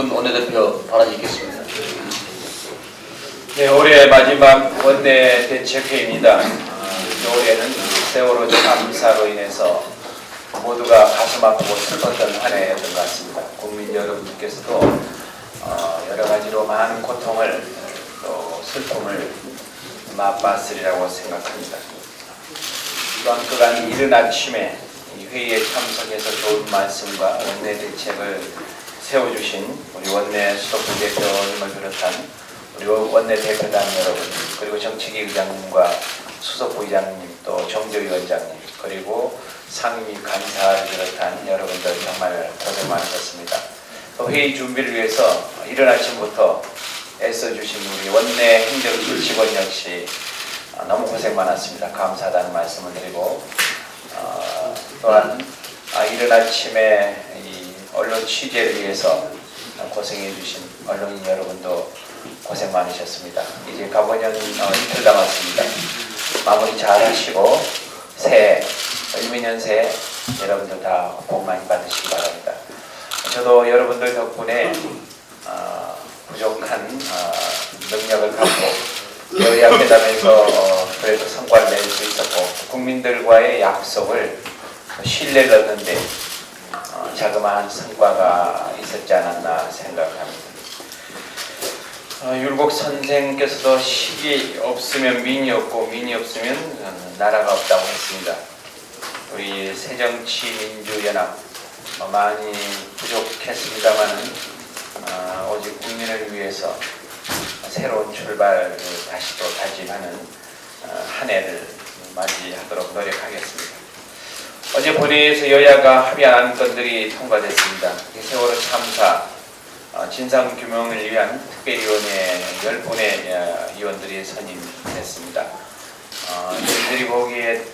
김종근 원내대표 발언이 있겠습니다. 네, 올해 마지막 원내 대책회의입니다. 올해는 세월호 참사로 인해서 모두가 가슴 아프고 슬펐던 한 해였던 것 같습니다. 국민 여러분께서도 여러 가지로 많은 고통을 또 슬픔을 맛봤으리라고 생각합니다. 또한 그간 이른 아침에 이 회의에 참석해서 좋은 말씀과 원내 대책을 세워주신 우리 원내 수석 부대표님을 비롯한 우리 원내 대표단 여러분, 그리고 정책위 의장님과 수석 부의장님, 또 정조위원장님, 그리고 상임위 간사를 비롯한 여러분들 정말 고생 많으셨습니다. 또 회의 준비를 위해서 이른 아침부터 애써주신 우리 원내 행정실 직원 역시 너무 고생 많았습니다. 감사하다는 말씀을 드리고, 또한 이른 아침에 이 언론 취재를 위해서 고생해 주신 언론인 여러분도 고생 많으셨습니다. 이제 가보년 이틀 남았습니다. 마무리 잘 하시고 을미년 새해 여러분들 다 복 많이 받으시기 바랍니다. 저도 여러분들 덕분에 부족한 능력을 갖고 여야 회담에서 그래도 성과를 낼 수 있었고, 국민들과의 약속을 신뢰를 얻는데 자그마한 성과가 있었지 않았나 생각합니다. 율곡 선생께서도 식이 없으면 민이 없고 민이 없으면 나라가 없다고 했습니다. 우리 새정치민주연합 많이 부족했습니다마는 오직 국민을 위해서 새로운 출발을 다시 또 다짐하는 한 해를 맞이하도록 노력하겠습니다. 어제 본회의에서 여야가 합의한 건들이 통과됐습니다. 세월호 참사 진상규명을 위한 특별위원회 10분의 위원들이 선임됐습니다. 저희들이 보기에는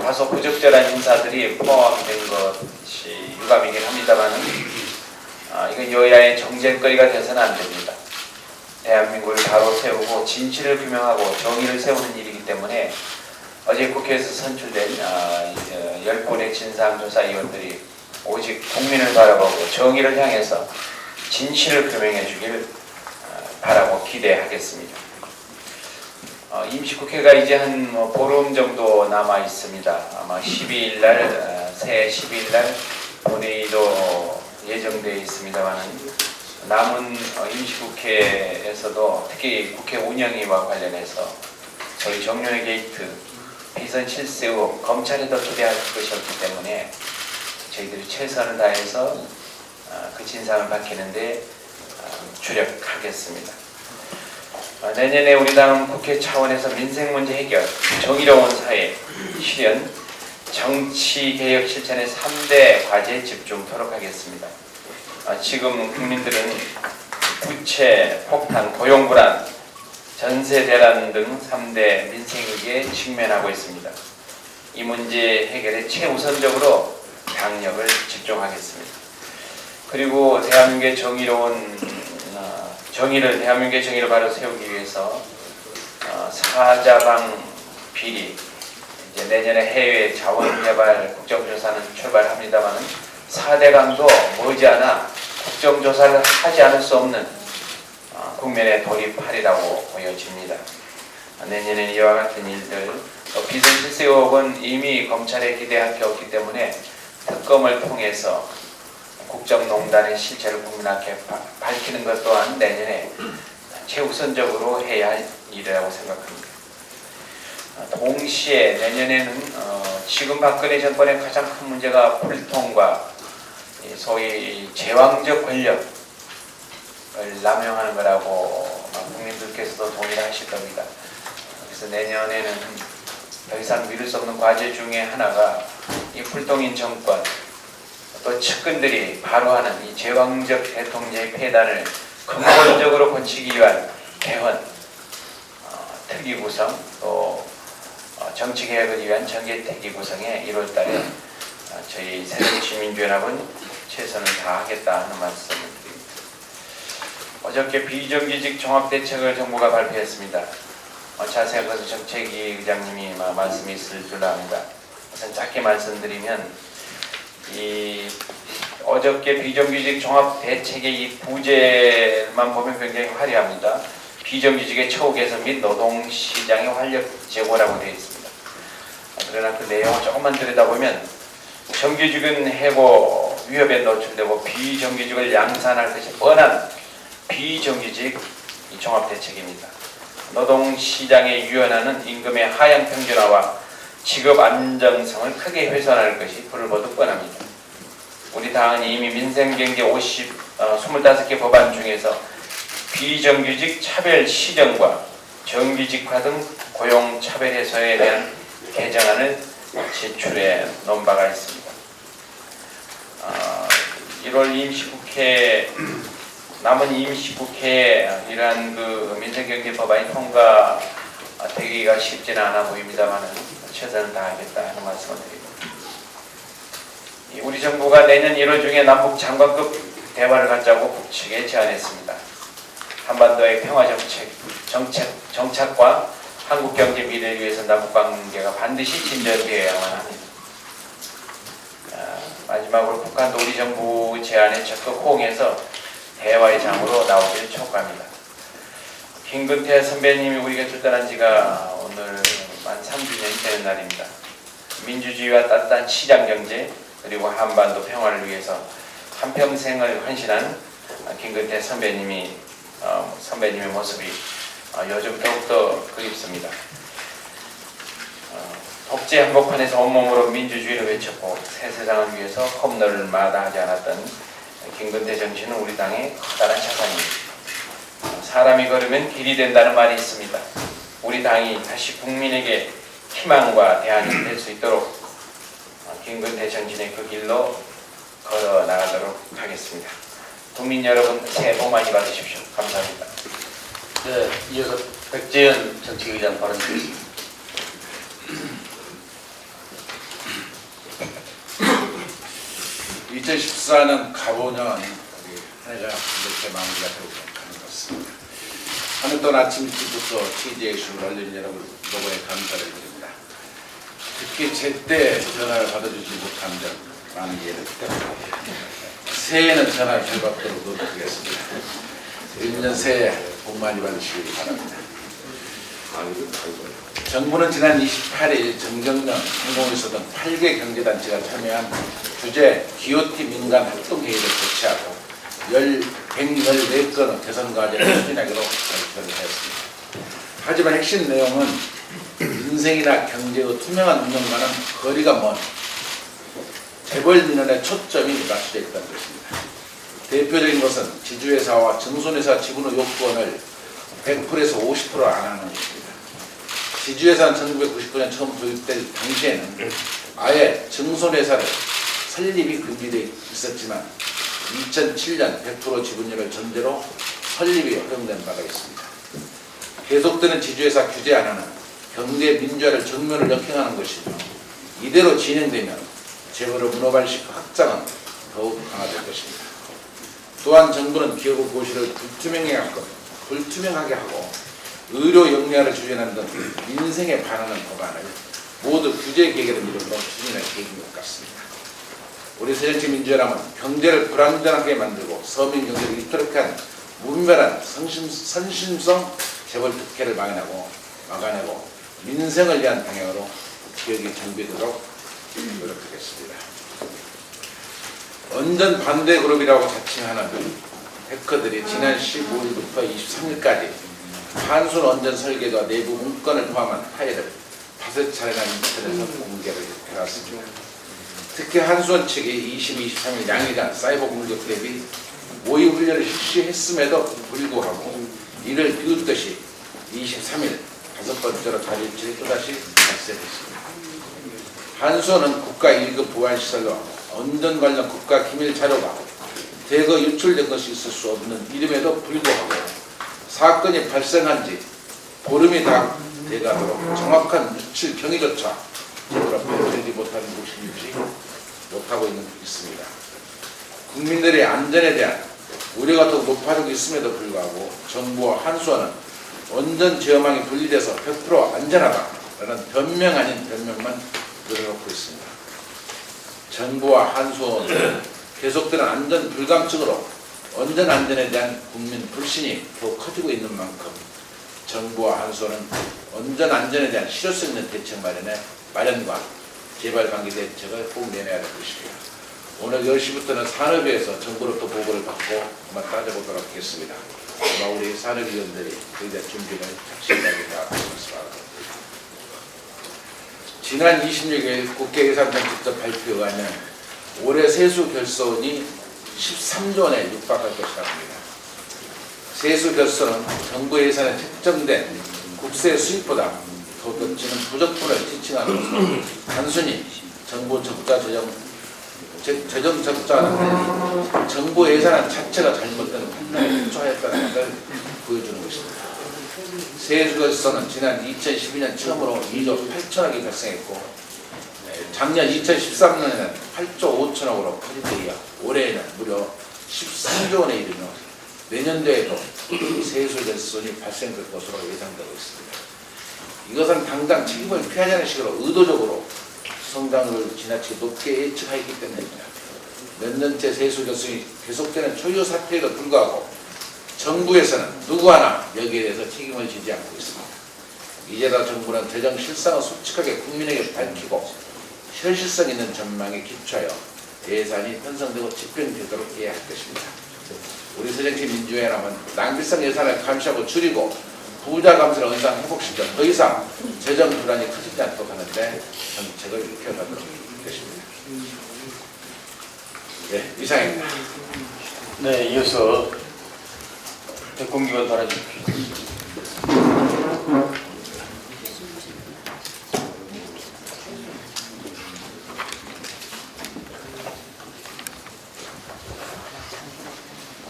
다소 부적절한 인사들이 포함된 것이 유감이긴 합니다만 이건 여야의 정쟁거리가 돼서는 안 됩니다. 대한민국을 바로 세우고 진실을 규명하고 정의를 세우는 일이기 때문에 어제 국회에서 선출된 10분의 진상조사위원들이 오직 국민을 바라보고 정의를 향해서 진실을 규명해 주길 바라고 기대하겠습니다. 임시국회가 이제 한 보름 정도 남아 있습니다. 아마 12일날, 새해 12일날 본회의도 예정되어 있습니다만 남은 임시국회에서도 특히 국회 운영위와 관련해서 저희 정론의 게이트, 비선 실세 의혹, 검찰에 더 기대할 것이 없기 때문에 저희들이 최선을 다해서 그 진상을 밝히는데 주력하겠습니다. 내년에 우리 당 국회 차원에서 민생 문제 해결, 정의로운 사회 실현, 정치개혁 실천의 3대 과제에 집중토록 하겠습니다. 지금 국민들은 부채, 폭탄, 고용불안, 전세 대란 등 3대 민생위기에 직면하고 있습니다. 이 문제 해결에 최우선적으로 당력을 집중하겠습니다. 그리고 대한민국의 대한민국의 정의를 바로 세우기 위해서 사자방 비리, 이제 내년에 해외 자원개발 국정조사는 출발합니다만 4대강도 머지않아 국정조사를 하지 않을 수 없는 국면에 돌입하리라고 보여집니다. 내년에는 이와 같은 일들, 비선실세 의혹은 이미 검찰에 기대할 게 없기 때문에 특검을 통해서 국정농단의 실체를 국민에게 밝히는 것 또한 내년에 최우선적으로 해야 할 일이라고 생각합니다. 동시에 내년에는 지금 박근혜 정권의 가장 큰 문제가 불통과 소위 제왕적 권력을 남용하는 거라고 국민들께서도 동의를 하실 겁니다. 그래서 내년에는 더 이상 미룰 수 없는 과제 중에 하나가 이 불통인 정권, 또 측근들이 바로 하는 이 제왕적 대통령의 폐단을 근본적으로 고치기 위한 개헌, 특위 구성, 또 정치개혁을 위한 정개특위 구성에 1월달에 저희 새정치민주연합은 최선을 다하겠다 하는 말씀을 드립니다. 어저께 비정규직 종합대책을 정부가 발표했습니다. 자세한 것은 정책위 의장님이 말씀이 있을 줄 압니다. 우선 짧게 말씀드리면 이 어저께 비정규직 종합대책의 이 부제만 보면 굉장히 화려합니다. 비정규직의 처우 개선 및 노동시장의 활력 제고라고 되어 있습니다. 그러나 그 내용을 조금만 들여다보면 정규직은 해고 위협에 노출되고 비정규직을 양산할 것이 뻔한 비정규직 종합대책입니다. 노동시장의 유연화는 임금의 하향 평준화와 직업 안정성을 크게 훼손할 것이 불보듯 뻔합니다. 우리 당은 이미 민생경제 25개 법안 중에서 비정규직 차별 시정과 정규직화 등 고용 차별 해소에 대한 개정안을 제출해 놓은 바가 있습니다. 1월 임시국회 남은 임시국회에 이러한 그 민생경제 법안이 통과되기가 쉽지는 않아 보입니다만 최선을 다하겠다 하는 말씀을 드립니다. 우리 정부가 내년 1월 중에 남북 장관급 대화를 갖자고 북측에 제안했습니다. 한반도의 평화 정착과 한국 경제 미래를 위해서 남북 관계가 반드시 진전되어야만 합니다. 마지막으로 북한도 우리 정부 제안에 적극 호응해서 대화의 장으로 나오길 촉구합니다. 김근태 선배님이 우리 곁을 떠난 지가 오늘 만 3주년이 되는 날입니다. 민주주의와 따뜻한 시장경제 그리고 한반도 평화를 위해서 한평생을 헌신한 김근태 선배님의 모습이 요즘 더욱더 그립습니다. 독재 한복판에서 온몸으로 민주주의를 외쳤고 새 세상을 위해서 험로를 마다하지 않았던 김근태 정신은 우리 당의 커다란 자산입니다. 사람이 걸으면 길이 된다는 말이 있습니다. 우리 당이 다시 국민에게 희망과 대안이 될 수 있도록 김근태 정신의 그 길로 걸어 나가도록 하겠습니다. 국민 여러분 새해 복 많이 받으십시오. 감사합니다. 네, 이어서 백재현 정책위의장 발언드리겠습니다. 2014년 가보년 우리 한 해가 이렇게 마무리가 되고 가는 것 같습니다. 한 해 동안 아침 일찍부터 TJ쇼를 알려준 여러분 노고에 감사를 드립니다. 특히 제때 전화를 받아주지 못한 점 많은 이해를 부탁드립니다. 새해에는 전화를 잘 받도록 노력하겠습니다. 1년 새해 복 많이 받으시기 바랍니다. 정부는 지난 28일 정경련 항공에서 등 8개 경제단체가 참여한 주제 기호티 민간 활동회의를 개최하고 114건의 개선 과제를 추진하기로 발표를 하였습니다. 하지만 핵심 내용은 민생이나 경제의 투명한 운영과는 거리가 먼 재벌 민원에 초점이 맞춰져 있다는 것입니다. 대표적인 것은 지주회사와 증손회사 지분의 요건을 100%에서 50% 안 하는 것입니다. 지주회사는 1999년 처음 도입될 당시에는 아예 증손회사를 설립이 금지되어 있었지만 2007년 100% 지분율을 전제로 설립이 허용된 바가 있습니다. 계속되는 지주회사 규제 안하는 경제 민주화를 정면을 역행하는 것이며 이대로 진행되면 재벌의 문어발식 확장은 더욱 강화될 것입니다. 또한 정부는 기업의 고시를 불투명하게 하고 의료 영리화를 주장하는 등 민생에 반하는 법안을 모두 규제 개혁의 이름으로 추진할 계획인 것 같습니다. 우리 새정치민주연합은 경제를 불안전하게 만들고 서민 경제를 위태롭게 무분별한 선심성 재벌 특혜를 막아내고 민생을 위한 방향으로 기획이 정비되도록 노력하겠습니다. 언전 반대 그룹이라고 자칭하는 해커들이 지난 15일부터 23일까지 한순 원전 설계도와 내부 문건을 포함한 파일을 5차례나 인터넷에서 공개를 해왔습니다. 특히 한수원 측이 22, 23일 양일간 사이버 공격 대비 모의 훈련을 실시했음에도 불구하고 이를 비웃듯이 23일 5번째로 자료일치를 또다시 발생했습니다. 한수원은 국가 1급 보안시설로 원전 관련 국가 기밀 자료가 대거 유출된 것이 있을 수 없는 이름에도 불구하고 사건이 발생한 지 보름이 다 돼가도록 정확한 유출 경위조차 제대로 밝히지 못하는 곳인지 못하고 있습니다. 국민들의 안전에 대한 우려가 더욱 높아지고 있음에도 불구하고 정부와 한수원은 원전 제어망이 분리돼서 100% 안전하다라는 변명 아닌 변명만 늘어놓고 있습니다. 정부와 한수원은 계속되는 안전 불감증으로 원전 안전에 대한 국민 불신이 더 커지고 있는 만큼 정부와 한수원은 원전 안전에 대한 실효성 있는 대책 마련과 재발 방지 대책을 꼭 내놔야 될 것입니다. 오늘 10시부터는 산업위에서 정부로부터 보고를 받고 한번 따져보도록 하겠습니다. 아마 우리 산업위원들이 그에 대한 준비를 착실하게 다 하셨습니다. 지난 26일 국회 예산당 직접 발표하는 올해 세수 결손이 13조 원에 육박할 것이라고 합니다. 세수 결손은 정부 예산에 책정된 국세 수입보다 더 겹치는 부족분을 지칭하는 단순히 정부 적자 재정 적자는 아니라 정부 예산 자체가 잘못된 판단에 기초하였다는 것을 보여주는 것입니다. 세수 결손은 지난 2012년 처음으로 2조 8천억이 발생했고 작년 2013년에는 8조 5천억으로 커지고 이어 올해에는 무려 13조 원에 이르며 내년도에도 세수 결손이 발생될 것으로 예상되고 있습니다. 이것은 당장 책임을 피하자는 식으로 의도적으로 성장률을 지나치게 높게 예측하였기 때문입니다. 몇 년째 세수 결손이 계속되는 초유 사태에도 불구하고 정부에서는 누구 하나 여기에 대해서 책임을 지지 않고 있습니다. 이제라 정부는 재정 실상을 솔직하게 국민에게 밝히고 현실성 있는 전망에 기초하여 예산이 편성되고 집행되도록 해야 할 것입니다. 우리 새정치 민주연합은 낭비성 예산을 감시하고 줄이고 부자 감세를 언상 회복시켜 더 이상 재정 불안이 커지지 않도록 하는데 정책을 입혀가도록 하겠습니다. 네, 이상입니다. 네, 이어서 대통령을 달아주십시오.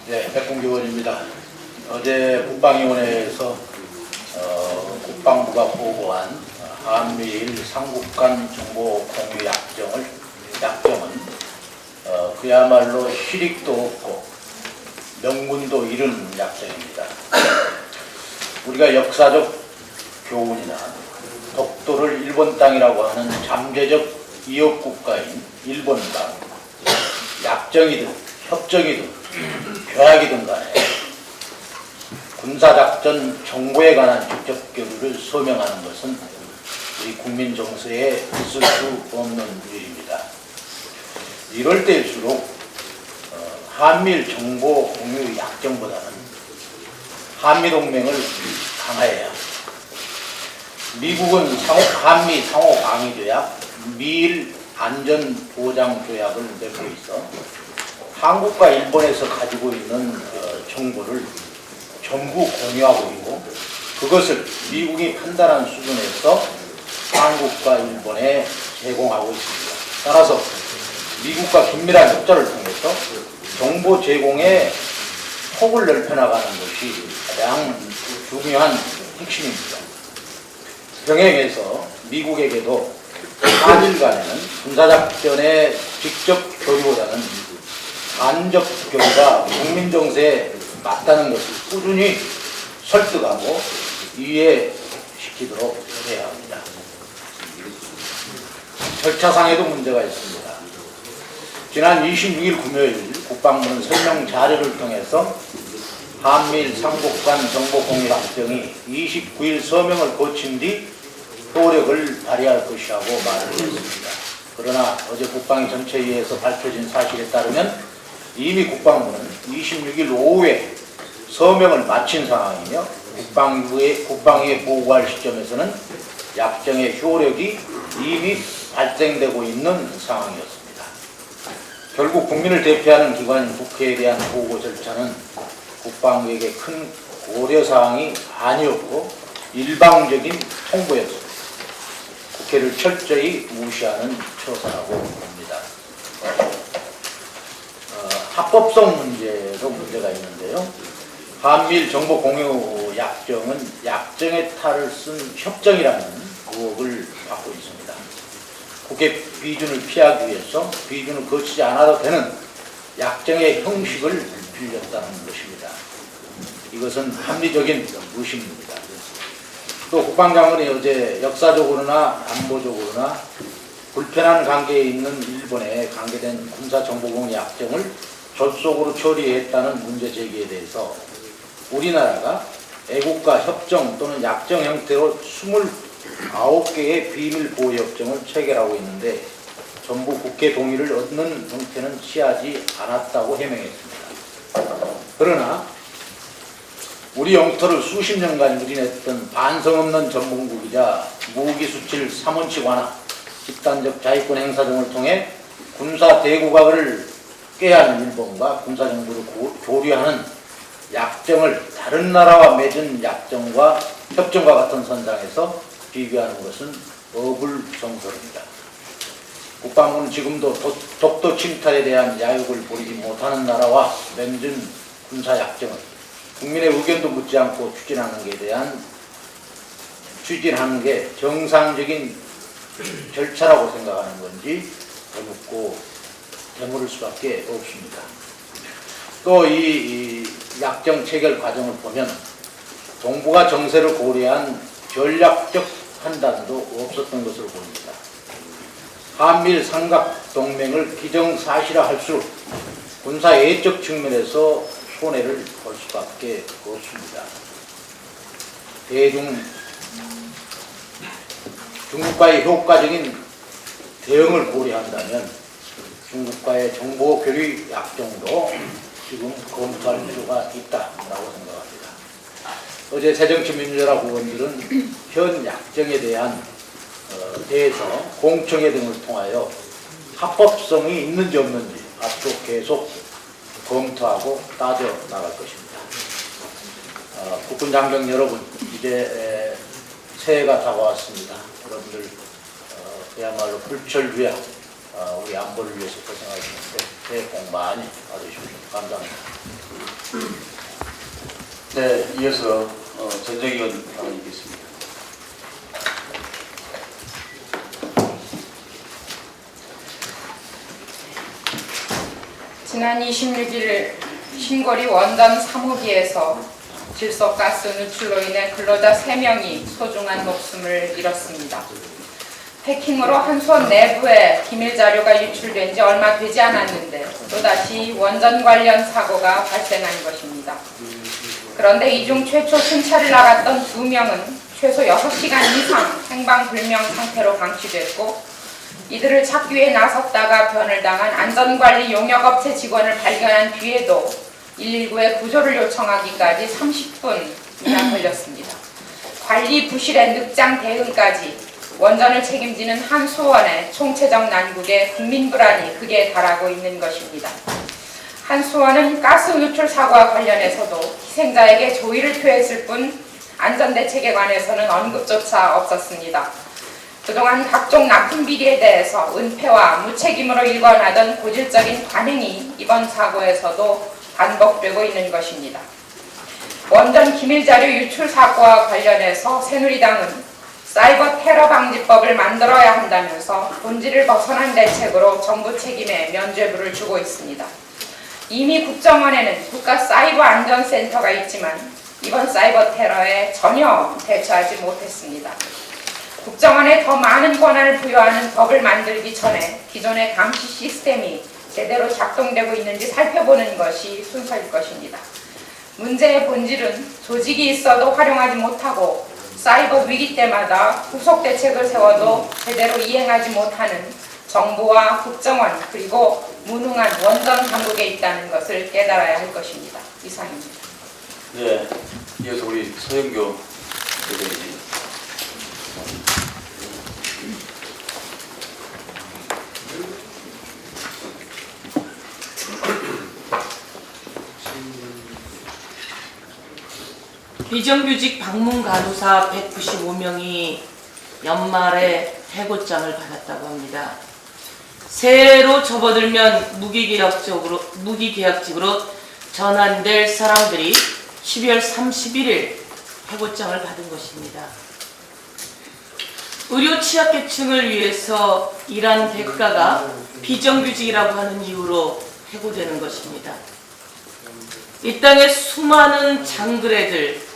네, 백공기원입니다. 어제 국방위원회에서 국방부가 보고한 한미일 삼국 간 정보 공유 약정은 그야말로 실익도 없고 명분도 잃은 약정입니다. 우리가 역사적 교훈이나 독도를 일본 땅이라고 하는 잠재적 이웃 국가인 일본과 약정이든 협정이든 교약이든 간에 군사작전 정보에 관한 직접 교류를 서명하는 것은 우리 국민 정서에 있을 수 없는 일입니다. 이럴 때일수록 한미일 정보 공유 약정보다는 한미동맹을 강화해야 합니다. 미국은 한미 상호방위조약, 미일 안전보장조약을 맺고 있어 한국과 일본에서 가지고 있는 정보를 전부 공유하고 있고 그것을 미국이 판단한 수준에서 한국과 일본에 제공하고 있습니다. 따라서 미국과 긴밀한 협조를 통해서 정보 제공의 폭을 넓혀나가는 것이 가장 중요한 핵심입니다. 병행해서 미국에게도 한일 간에는 군사작전의 직접 교류보다는 간접 교류가 국민 정세에 맞다는 것을 꾸준히 설득하고 이해시키도록 해야 합니다. 절차상에도 문제가 있습니다. 지난 26일 금요일 국방부는 설명 자료를 통해서 한미일 삼국 간 정보 공유 약정이 29일 서명을 거친 뒤 효력을 발휘할 것이라고 말을 했습니다. 그러나 어제 국방위 전체회의에서 밝혀진 사실에 따르면 이미 국방부는 26일 오후에 서명을 마친 상황이며 국방위에 보고할 시점에서는 약정의 효력이 이미 발생되고 있는 상황이었습니다. 결국 국민을 대표하는 기관인 국회에 대한 보고 절차는 국방부에게 큰 고려사항이 아니었고 일방적인 통보였습니다. 국회를 철저히 무시하는 처사라고 봅니다. 합법성 문제도 문제가 있는데요. 한미일 정보 공유 약정은 약정의 탈을 쓴 협정이라는 의혹을 받고 있습니다. 국회 비준을 피하기 위해서 비준을 거치지 않아도 되는 약정의 형식을 빌렸다는 것입니다. 이것은 합리적인 의심입니다. 또 국방장관이 어제 역사적으로나 안보적으로나 불편한 관계에 있는 일본에 관계된 군사정보공 약정을 졸속으로 처리했다는 문제 제기에 대해서 우리나라가 애국가 협정 또는 약정 형태로 29개의 비밀보호협정을 체결하고 있는데 전부 국회 동의를 얻는 형태는 취하지 않았다고 해명했습니다. 그러나 우리 영토를 수십 년간 유린했던 반성없는 전범국이자 무기수출 3원칙 완화, 집단적 자위권 행사 등을 통해 군사 대국악을 꾀하는 일본과 군사정부를 교류하는 약정을 다른 나라와 맺은 약정과 협정과 같은 선상에서 비교하는 것은 어불성설입니다. 국방부는 지금도 독도 침탈에 대한 야욕을 보이지 못하는 나라와 맺은 군사약정을 국민의 의견도 묻지 않고 추진하는 게 정상적인 절차라고 생각하는 건지 되묻고 되물을 수밖에 없습니다. 또 이 약정 체결 과정을 보면 동북아 정세를 고려한 전략적 판단도 없었던 것으로 보입니다. 한미일 삼각 동맹을 기정사실화할수록 군사예적 측면에서 손해를 볼 수밖에 없습니다. 중국과의 효과적인 대응을 고려한다면 중국과의 정보 교류 약정도 지금 검토할 필요가 있다라고 생각합니다. 어제 새정치민주연합 의원들은 현 약정에 대해서 공청회 등을 통하여 합법성이 있는지 없는지 앞으로 계속 검토하고 따져 나갈 것입니다. 국군 장병 여러분, 이제 새해가 다가왔습니다. 여러분들 그야말로 불철주야 우리 안보를 위해서 고생하시는데 새해 복 많이 받으십시오. 감사합니다. 네, 이어서 전정위원 발언이겠습니다. 지난 26일 신고리 원전 3호기에서 질소가스 누출로 인해 근로자 3명이 소중한 목숨을 잃었습니다. 해킹으로 한수원 내부에 기밀 자료가 유출된 지 얼마 되지 않았는데 또다시 원전 관련 사고가 발생한 것입니다. 그런데 이 중 최초 순찰을 나갔던 2명은 최소 6시간 이상 행방불명 상태로 방치됐고 이들을 찾기 위해 나섰다가 변을 당한 안전관리 용역업체 직원을 발견한 뒤에도 119에 구조를 요청하기까지 30분이나 걸렸습니다. 관리 부실의 늑장 대응까지 원전을 책임지는 한수원의 총체적 난국에 국민 불안이 극에 달하고 있는 것입니다. 한수원은 가스 누출 사고와 관련해서도 희생자에게 조의를 표했을 뿐 안전대책에 관해서는 언급조차 없었습니다. 그동안 각종 납품 비리에 대해서 은폐와 무책임으로 일관하던 고질적인 관행이 이번 사고에서도 반복되고 있는 것입니다. 원전 기밀자료 유출 사고와 관련해서 새누리당은 사이버 테러 방지법을 만들어야 한다면서 본질을 벗어난 대책으로 정부 책임에 면죄부를 주고 있습니다. 이미 국정원에는 국가사이버안전센터가 있지만 이번 사이버 테러에 전혀 대처하지 못했습니다. 국정원에 더 많은 권한을 부여하는 법을 만들기 전에 기존의 감시 시스템이 제대로 작동되고 있는지 살펴보는 것이 순서일 것입니다. 문제의 본질은 조직이 있어도 활용하지 못하고 사이버 위기 때마다 후속 대책을 세워도 제대로 이행하지 못하는 정부와 국정원 그리고 무능한 원전 당국에 있다는 것을 깨달아야 할 것입니다. 이상입니다. 네, 이어서 우리 서영교 대변인. 비정규직 방문 간호사 195명이 연말에 해고장을 받았다고 합니다. 새해로 접어들면 무기계약직으로 전환될 사람들이 12월 31일 해고장을 받은 것입니다. 의료 취약계층을 위해서 일한 대가가 비정규직이라고 하는 이유로 해고되는 것입니다. 이 땅의 수많은 장그래들,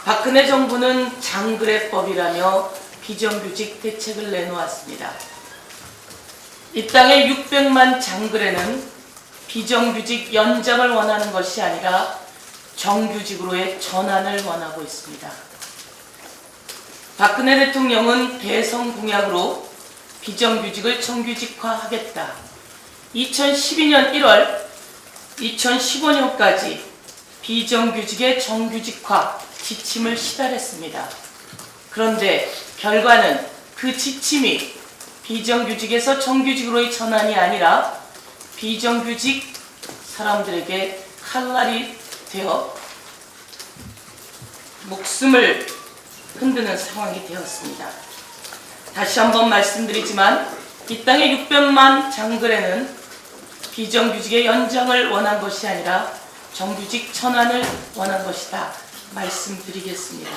박근혜 정부는 장그래법이라며 비정규직 대책을 내놓았습니다. 이 땅의 600만 장글에는 비정규직 연장을 원하는 것이 아니라 정규직으로의 전환을 원하고 있습니다. 박근혜 대통령은 대선 공약으로 비정규직을 정규직화하겠다. 2012년 1월, 2015년까지 비정규직의 정규직화 지침을 시달했습니다. 그런데 결과는 그 지침이 비정규직에서 정규직으로의 전환이 아니라 비정규직 사람들에게 칼날이 되어 목숨을 흔드는 상황이 되었습니다. 다시 한번 말씀드리지만 이 땅의 600만 장글에는 비정규직의 연장을 원한 것이 아니라 정규직 전환을 원한 것이다 말씀드리겠습니다.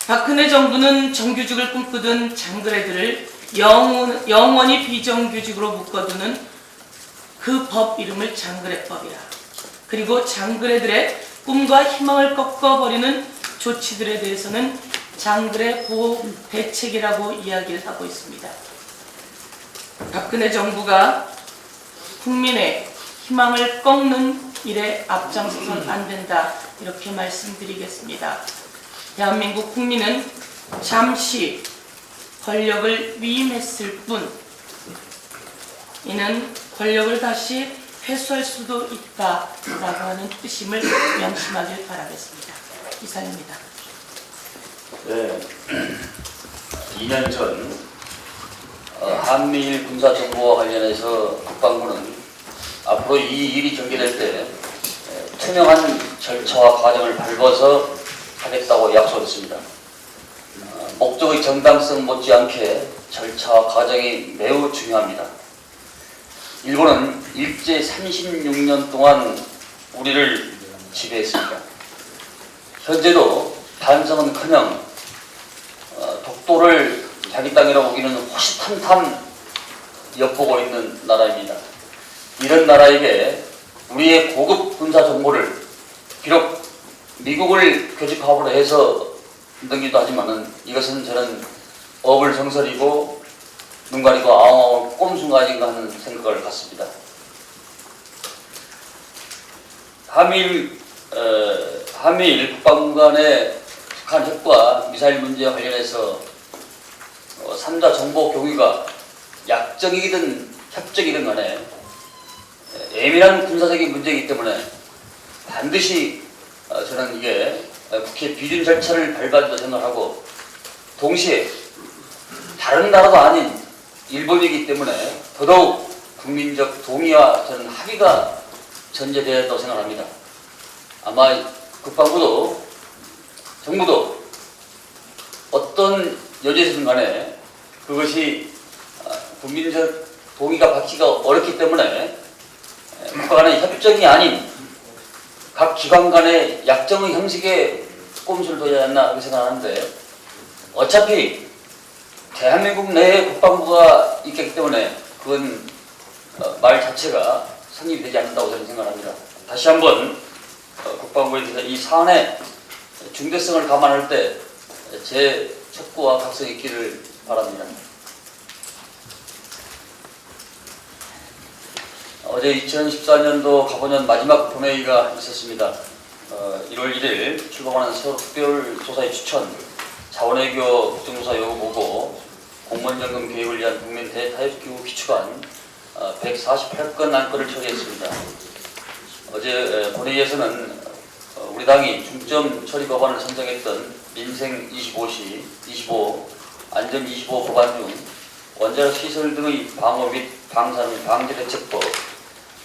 박근혜 정부는 정규직을 꿈꾸던 장글애들을 영원히 비정규직으로 묶어두는 그 법 이름을 장글애법이라, 그리고 장글애들의 꿈과 희망을 꺾어버리는 조치들에 대해서는 장글애 보호 대책이라고 이야기를 하고 있습니다. 박근혜 정부가 국민의 희망을 꺾는 일에 앞장서서는 안 된다, 이렇게 말씀드리겠습니다. 대한민국 국민은 잠시 권력을 위임했을 뿐 이는 권력을 다시 회수할 수도 있다라고 하는 뜻임을 명심하길 바라겠습니다. 이상입니다. 네, 2년 전 한미일 군사정보와 관련해서 국방부는 앞으로 이 일이 전개될 때 투명한 절차와 과정을 밟아서 하겠다고 약속했습니다. 목적의 정당성 못지않게 절차와 과정이 매우 중요합니다. 일본은 일제 36년 동안 우리를 지배했습니다. 현재도 반성은커녕 독도를 자기 땅이라고 우기는 호시탐탐 엿보고 있는 나라입니다. 이런 나라에게 우리의 고급 군사 정보를 비록 미국을 교집합으로 해서 넘기도 하지만은 이것은 저는 어불성설이고 눈 가리고 아웅아웅 꼼수가 아닌가 하는 생각을 갖습니다. 한미일 국방부 간의 북한 핵과 미사일 문제와 관련해서 3자 정보 공유가 약적이든 협적이든 간에 예민한 군사적인 문제이기 때문에 반드시 저는 이게 국회 비준 절차를 밟아야 생각하고, 동시에 다른 나라도 아닌 일본이기 때문에 더더욱 국민적 동의와 저는 합의가 전제되어야 한다고 생각합니다. 아마 국방부도 정부도 어떤 여지에서든 간에 그것이 국민적 동의가 받기가 어렵기 때문에 국가 간의 협정이 아닌 각 기관 간의 약정의 형식의 꼼수를 둬야 한다 생각하는데, 어차피 대한민국 내에 국방부가 있기 때문에 그건 말 자체가 성립이 되지 않는다고 저는 생각합니다. 다시 한번 국방부에 대해서 이 사안의 중대성을 감안할 때 제 촉구와 각성이 있기를 바랍니다. 어제 2014년도 가보년 마지막 본회의가 있었습니다. 1월 1일 출범하는 세월호 특별조사의 추천, 자원외교 국정조사 요구 보고, 공무원연금 개혁을 위한 국민 대타협기구 기초안 148건 안건을 처리했습니다. 어제 본회의에서는 우리 당이 중점 처리 법안을 선정했던 민생 25 안전 25 법안 중 원자력 시설 등의 방어 및 방사능 방지 대책법,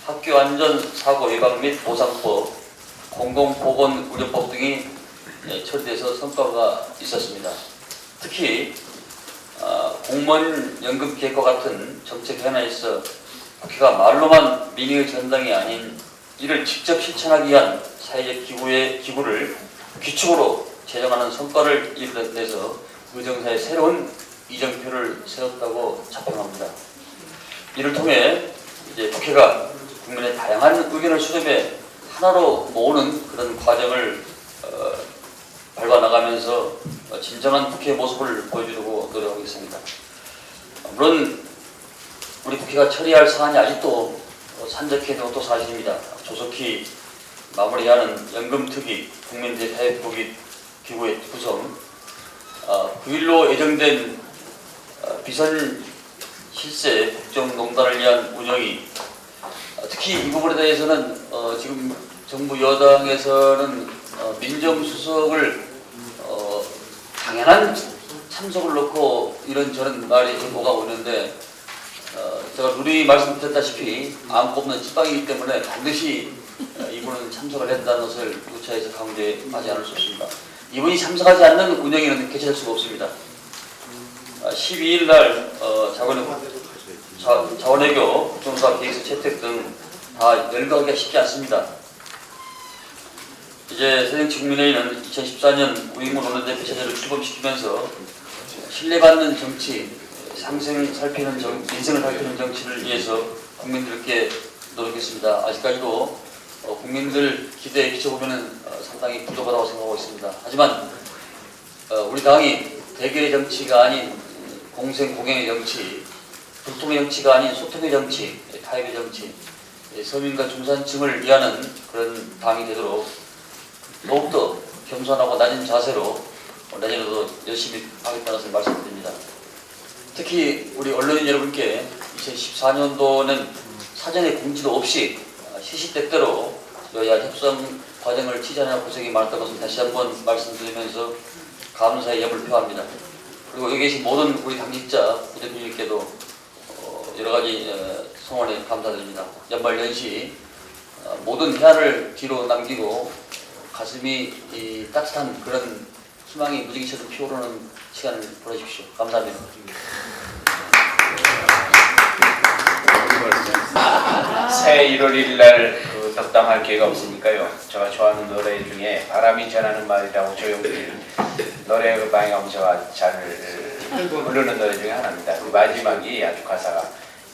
학교 안전 사고 예방 및 보상법, 공공보건의료법 등이 처리돼서 성과가 있었습니다. 특히 공무원 연금 개혁과 같은 정책 현안에 있어 국회가 말로만 민의의 전당이 아닌 이를 직접 실천하기 위한 사회적 기구를 규칙으로 제정하는 성과를 이뤄내서 의정사의 새로운 이정표를 세웠다고 자평합니다. 이를 통해 이제 국회가 국민의 다양한 의견을 수렴해 하나로 모으는 그런 과정을 밟아나가면서 진정한 국회의 모습을 보여주려고 노력하겠습니다. 물론 우리 국회가 처리할 사안이 아직도 산적해 있는 것도 사실입니다. 조속히 마무리하는 연금특위, 국민대타협기구의 구성, 9일로 예정된 비선 실세 국정농단을 위한 운영이, 특히 이 부분에 대해서는 지금 정부 여당에서는 민정수석을 당연한 참석을 놓고 이런저런 말이 좀 오가고 있는데, 제가 누누이 말씀드렸다시피 안 꼽는 찌빵이기 때문에 반드시 이분은 참석을 했다는 것을 누차에서 강조하지 않을 수 없습니다. 이분이 참석하지 않는 운영에는 개최될 수가 없습니다. 12일 날 자원외교 국정조사 계획서 채택 등 다 열거하기가 쉽지 않습니다. 이제 새정치국민회의는 2014년 우익문 원내대표 체제를 출범시키면서 신뢰받는 정치, 민생을 살피는 정치를 위해서 국민들께 노력했습니다. 아직까지도 국민들 기대에 비춰보면 상당히 부족하다고 생각하고 있습니다. 하지만 우리 당이 대결의 정치가 아닌 공생공행의 정치, 불통의 정치가 아닌 소통의 정치, 타협의 정치, 서민과 중산층을 위하는 그런 당이 되도록 더욱더 겸손하고 낮은 자세로 내년에도 열심히 하겠다는 것을 말씀드립니다. 특히 우리 언론인 여러분께 2014년도는 사전에 공지도 없이 시시때때로 여야 협상 과정을 치자냐 고생이 많았던 것을 다시 한번 말씀드리면서 감사의 염을 표합니다. 그리고 여기 계신 모든 우리 당직자, 부대표님께도 여러 가지 성원에 감사드립니다. 연말 연시 모든 해안을 뒤로 남기고 가슴이 따뜻한 그런 희망이 무지개처럼 피어오르는 시간을 보내십시오. 감사합니다. 새해 1월 1일 날 덕담할 기회가 없으니까요. 제가 좋아하는 노래 중에 바람이 전하는 말이라고 조용필 노래 방에 가면 제가 잘 부르는 노래 중에 하나입니다. 그 마지막이 아주 가사가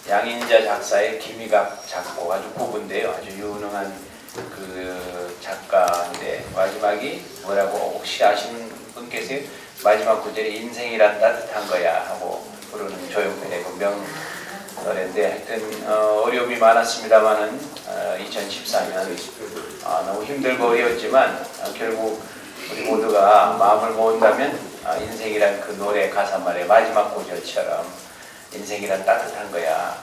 양인자 작사의 김희갑 작곡 아주 고분데요. 아주 유능한 그 작가인데 마지막이 뭐라고 혹시 아시는 분 계세요? 마지막 구절이 인생이란 따뜻한 거야 하고 부르는 조용필의 그 명 노래인데 하여튼 어려움이 많았습니다만은 2014년 너무 힘들고 어려웠지만 결국 우리 모두가 마음을 모은다면 인생이란 그 노래 가사말의 마지막 구절처럼 인생이란 따뜻한 거야.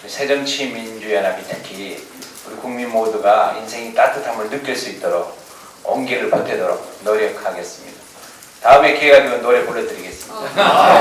새정치민주연합이 특히 우리 국민 모두가 인생이 따뜻함을 느낄 수 있도록 온기를 보태도록 노력하겠습니다. 다음에 기회가 되면 노래 불러드리겠습니다.